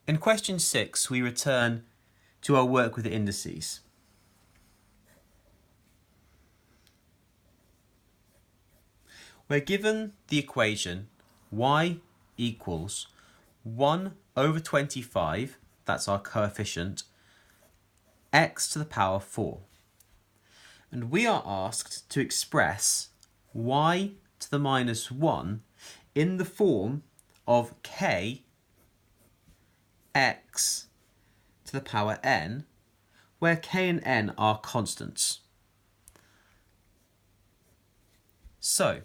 In question 6, we return to our work with the indices. We're given the equation y equals 1 over 25, that's our coefficient, x to the power 4. And we are asked to express y to the minus 1 in the form of k x to the power n, where k and n are constants. So,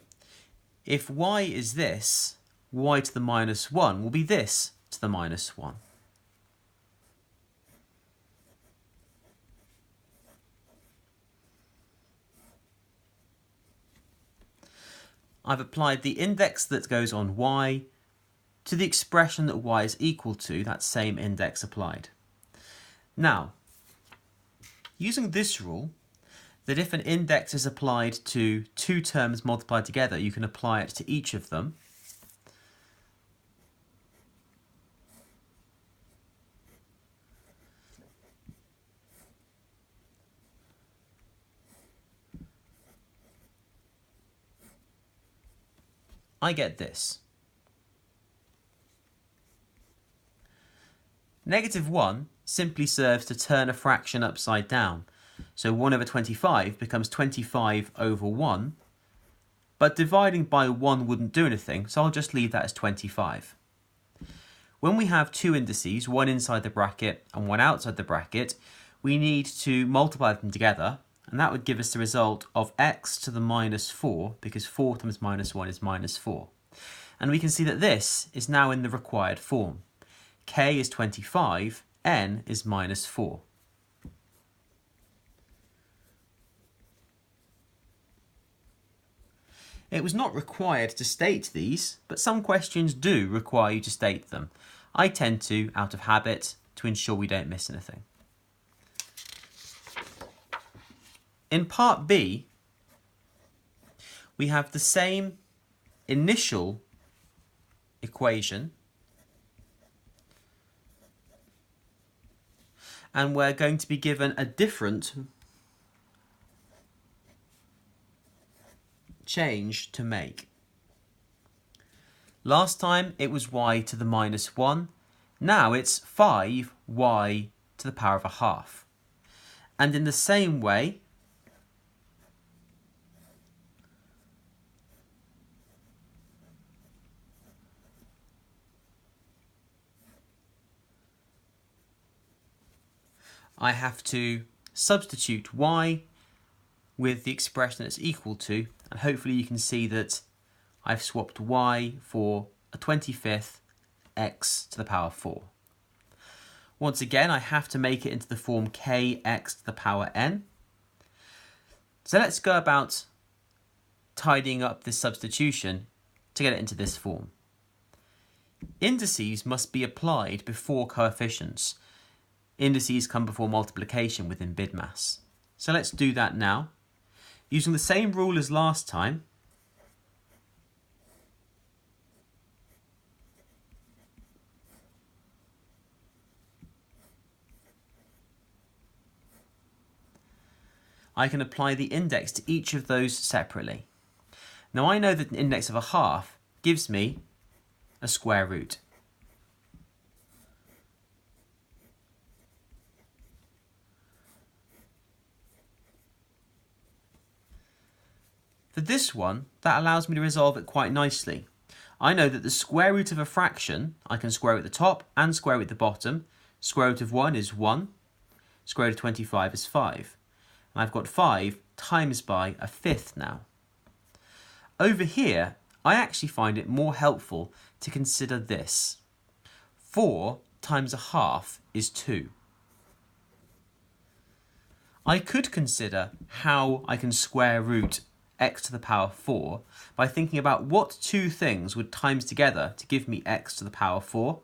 if y is this, y to the minus 1 will be this to the minus 1. I've applied the index that goes on y to the expression that y is equal to that same index applied. Now, using this rule, that if an index is applied to two terms multiplied together, you can apply it to each of them. I get this. Negative 1 simply serves to turn a fraction upside down. So 1 over 25 becomes 25 over 1. But dividing by 1 wouldn't do anything, so I'll just leave that as 25. When we have two indices, one inside the bracket and one outside the bracket, we need to multiply them together, and that would give us the result of x to the minus 4, because 4 times minus 1 is minus 4. And we can see that this is now in the required form. K is 25, n is minus 4. It was not required to state these, but some questions do require you to state them. I tend to, out of habit, to ensure we don't miss anything. In part B, we have the same initial equation, and we're going to be given a different change to make. Last time it was y to the minus 1, now it's 5y to the power of a half. And in the same way, I have to substitute y with the expression it's equal to, and hopefully you can see that I've swapped y for a 25th x to the power 4. Once again, I have to make it into the form kx to the power n. So let's go about tidying up this substitution to get it into this form. Indices must be applied before coefficients. Indices come before multiplication within BIDMAS. So let's do that now. Using the same rule as last time, I can apply the index to each of those separately. Now I know that an index of a half gives me a square root. For this one, that allows me to resolve it quite nicely. I know that the square root of a fraction, I can square root at the top and square root at the bottom. Square root of 1 is 1. Square root of 25 is 5. And I've got 5 times by a fifth now. Over here, I actually find it more helpful to consider this. 4 times a half is 2. I could consider how I can square root x to the power 4 by thinking about what two things would times together to give me x to the power 4.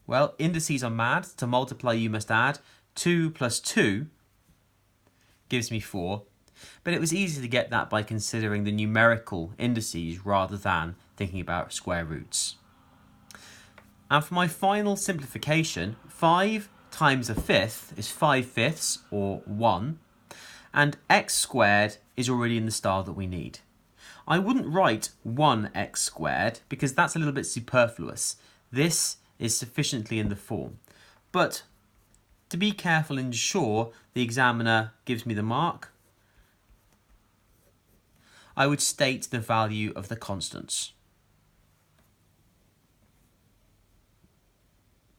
Well, indices are mad. To multiply you must add. 2 plus 2 gives me 4. But it was easy to get that by considering the numerical indices rather than thinking about square roots. And for my final simplification, 5 times a fifth is 5/5 or 1, and x squared is already in the style that we need. I wouldn't write 1x squared because that's a little bit superfluous. This is sufficiently in the form. But to be careful and ensure the examiner gives me the mark, I would state the value of the constants.